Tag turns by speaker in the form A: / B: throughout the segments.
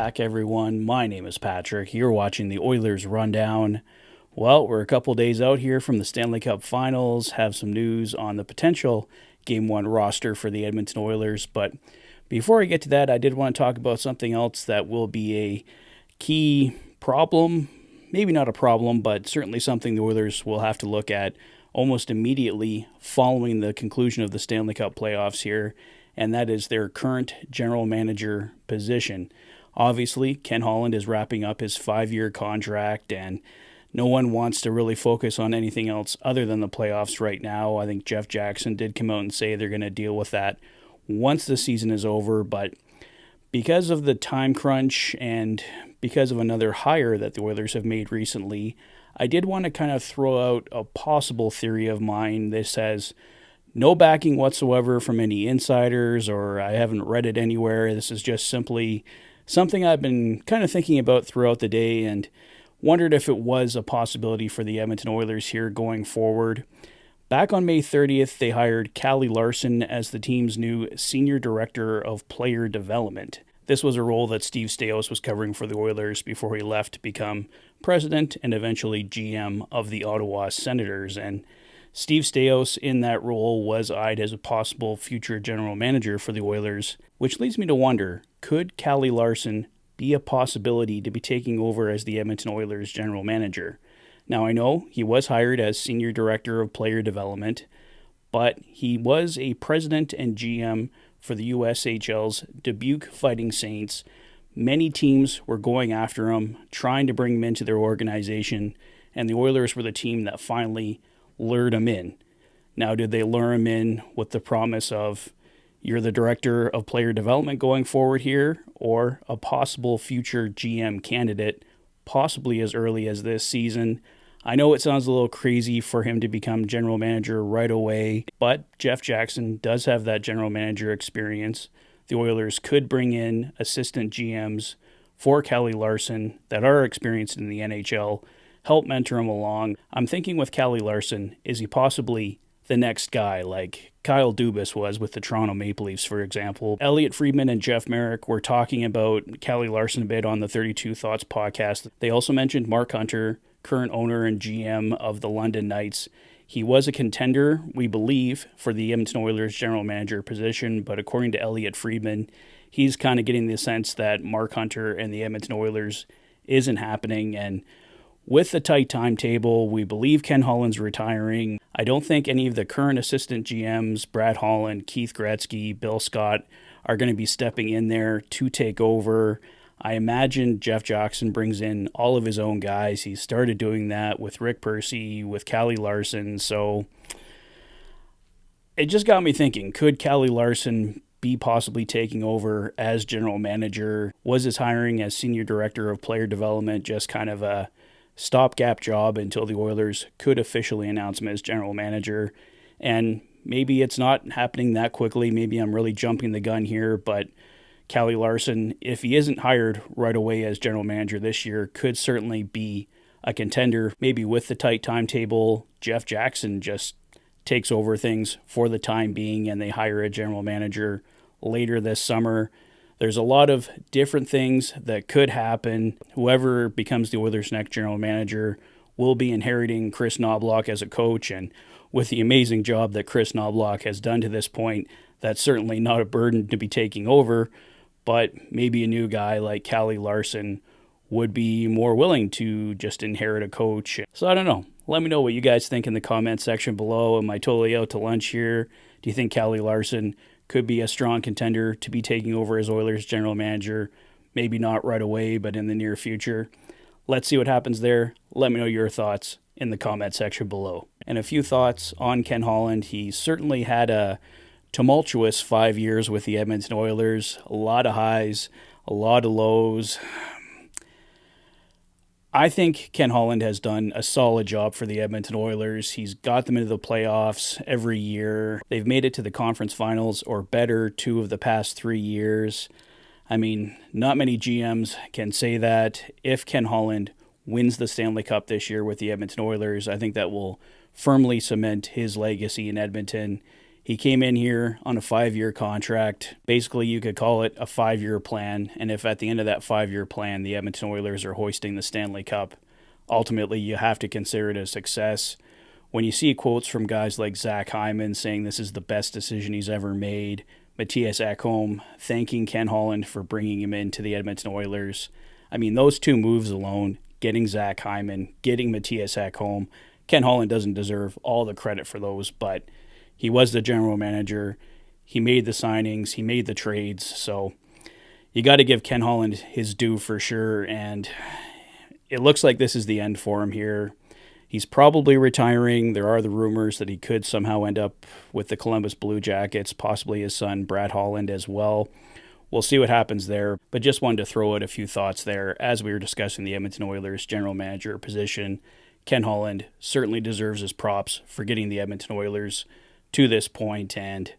A: back, everyone. My name is Patrick. You're watching the Oilers Rundown. Well, we're a couple days out here from the Stanley Cup Finals. Have some news on the potential Game 1 roster for the Edmonton Oilers. But before I get to that, I did want to talk about something else that will be a key problem. Maybe not a problem, but certainly something the Oilers will have to look at almost immediately following the conclusion of the Stanley Cup playoffs here, and that is their current general manager position. Obviously, Ken Holland is wrapping up his 5-year contract, and no one wants to really focus on anything else other than the playoffs right now. I think Jeff Jackson did come out and say they're going to deal with that once the season is over, but because of the time crunch and because of another hire that the Oilers have made recently, I did want to kind of throw out a possible theory of mine. This has no backing whatsoever from any insiders, or I haven't read it anywhere. This is just simply something I've been kind of thinking about throughout the day and wondered if it was a possibility for the Edmonton Oilers here going forward. Back on May 30th, they hired Callie Larson as the team's new Senior Director of Player Development. This was a role that Steve Staios was covering for the Oilers before he left to become president and eventually GM of the Ottawa Senators. And Steve Staios in that role was eyed as a possible future general manager for the Oilers, which leads me to wonder, could Callie Larson be a possibility to be taking over as the Edmonton Oilers general manager? Now, I know he was hired as Senior Director of Player Development, but he was a president and GM for the USHL's Dubuque Fighting Saints. Many teams were going after him, trying to bring him into their organization, and the Oilers were the team that finally lured him in. Now, did they lure him in with the promise of, you're the Director of Player Development going forward here, or a possible future GM candidate, possibly as early as this season? I know it sounds a little crazy for him to become general manager right away, but Jeff Jackson does have that general manager experience. The Oilers could bring in assistant GMs for Callie Larson that are experienced in the NHL, help mentor him along. I'm thinking with Callie Larson, is he possibly the next guy like Kyle Dubas was with the Toronto Maple Leafs, for example? Elliot Friedman and Jeff Merrick were talking about Callie Larson a bit on the 32 Thoughts podcast. They also mentioned Mark Hunter, current owner and GM of the London Knights. He was a contender, we believe, for the Edmonton Oilers general manager position, but according to Elliot Friedman, he's kind of getting the sense that Mark Hunter and the Edmonton Oilers isn't happening. And with the tight timetable, we believe Ken Holland's retiring. I don't think any of the current assistant GMs, Brad Holland, Keith Gretzky, Bill Scott, are going to be stepping in there to take over. I imagine Jeff Jackson brings in all of his own guys. He started doing that with Rick Percy, with Callie Larson. So it just got me thinking, could Callie Larson be possibly taking over as general manager? Was his hiring as Senior Director of Player Development just kind of a stopgap job until the Oilers could officially announce him as general manager? And maybe it's not happening that quickly. Maybe I'm really jumping the gun here, but Callie Larson, if he isn't hired right away as general manager this year, could certainly be a contender. Maybe with the tight timetable, Jeff Jackson just takes over things for the time being and they hire a general manager later this summer. There's a lot of different things that could happen. Whoever becomes the Oilers' next general manager will be inheriting Chris Knobloch as a coach, and with the amazing job that Chris Knobloch has done to this point, that's certainly not a burden to be taking over. But maybe a new guy like Callie Larson would be more willing to just inherit a coach. So I don't know. Let me know what you guys think in the comment section below. Am I totally out to lunch here? Do you think Callie Larson could be a strong contender to be taking over as Oilers general manager? Maybe not right away, but in the near future. Let's see what happens there. Let me know your thoughts in the comment section below. And a few thoughts on Ken Holland. He certainly had a tumultuous 5 years with the Edmonton Oilers. A lot of highs, a lot of lows. I think Ken Holland has done a solid job for the Edmonton Oilers. He's got them into the playoffs every year. They've made it to the conference finals or better 2 of the past 3 years. I mean, not many GMs can say that. If Ken Holland wins the Stanley Cup this year with the Edmonton Oilers, I think that will firmly cement his legacy in Edmonton. He came in here on a 5-year contract. Basically, you could call it a 5-year plan. And if at the end of that 5-year plan, the Edmonton Oilers are hoisting the Stanley Cup, ultimately you have to consider it a success. When you see quotes from guys like Zach Hyman saying this is the best decision he's ever made, Matthias Ekholm thanking Ken Holland for bringing him into the Edmonton Oilers. I mean, those two moves alone, getting Zach Hyman, getting Matthias Ekholm, Ken Holland doesn't deserve all the credit for those, but he was the general manager. He made the signings. He made the trades. So you got to give Ken Holland his due for sure. And it looks like this is the end for him here. He's probably retiring. There are the rumors that he could somehow end up with the Columbus Blue Jackets, possibly his son Brad Holland as well. We'll see what happens there. But just wanted to throw out a few thoughts there as we were discussing the Edmonton Oilers general manager position. Ken Holland certainly deserves his props for getting the Edmonton Oilers to this point, and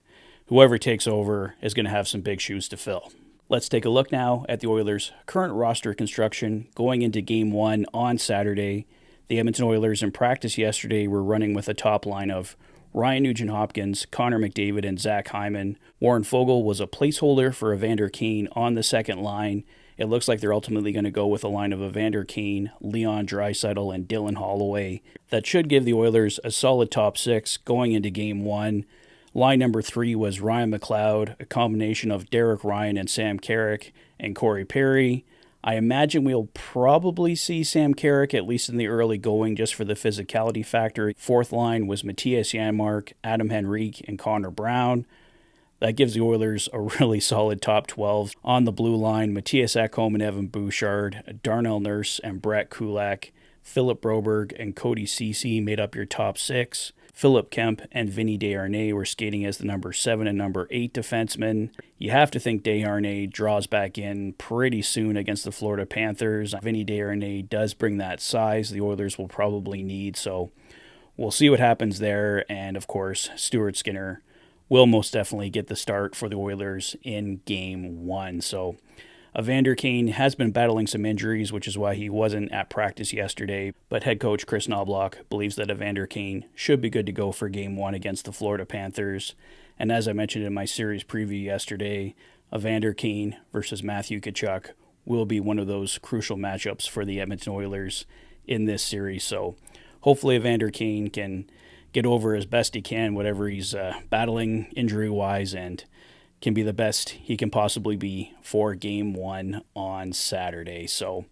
A: whoever takes over is going to have some big shoes to fill. Let's take a look now at the Oilers' current roster construction going into Game 1 on Saturday. The Edmonton Oilers in practice yesterday were running with a top line of Ryan Nugent-Hopkins, Connor McDavid, and Zach Hyman. Warren Foegele was a placeholder for Evander Kane on the second line. It looks like they're ultimately going to go with a line of Evander Kane, Leon Draisaitl, and Dylan Holloway. That should give the Oilers a solid top 6 going into Game 1. Line number 3 was Ryan McLeod, a combination of Derek Ryan and Sam Carrick, and Corey Perry. I imagine we'll probably see Sam Carrick, at least in the early going, just for the physicality factor. Fourth line was Matthias Janmark, Adam Henrique, and Connor Brown. That gives the Oilers a really solid top 12. On the blue line, Matthias Ekholm and Evan Bouchard, Darnell Nurse and Brett Kulak, Philip Broberg and Cody Ceci made up your top 6. Philip Kemp and Vinny Desharnais were skating as the number 7 and number 8 defensemen. You have to think Desharnais draws back in pretty soon against the Florida Panthers. Vinny Desharnais does bring that size the Oilers will probably need, so we'll see what happens there. And of course, Stuart Skinner will most definitely get the start for the Oilers in Game 1. So Evander Kane has been battling some injuries, which is why he wasn't at practice yesterday. But head coach Chris Knobloch believes that Evander Kane should be good to go for Game 1 against the Florida Panthers. And as I mentioned in my series preview yesterday, Evander Kane versus Matthew Tkachuk will be one of those crucial matchups for the Edmonton Oilers in this series. So hopefully Evander Kane can get over as best he can, whatever he's battling injury-wise, and can be the best he can possibly be for Game 1 on Saturday. So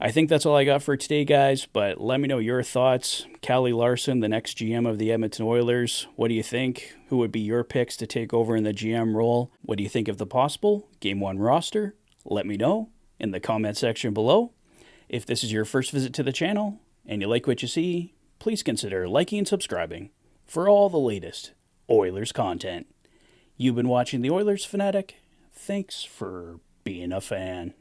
A: I think that's all I got for today, guys, but let me know your thoughts. Callie Larson, the next GM of the Edmonton Oilers, what do you think? Who would be your picks to take over in the GM role? What do you think of the possible Game 1 roster? Let me know in the comment section below. If this is your first visit to the channel and you like what you see, please consider liking and subscribing for all the latest Oilers content. You've been watching the Oilers Fanatic. Thanks for being a fan.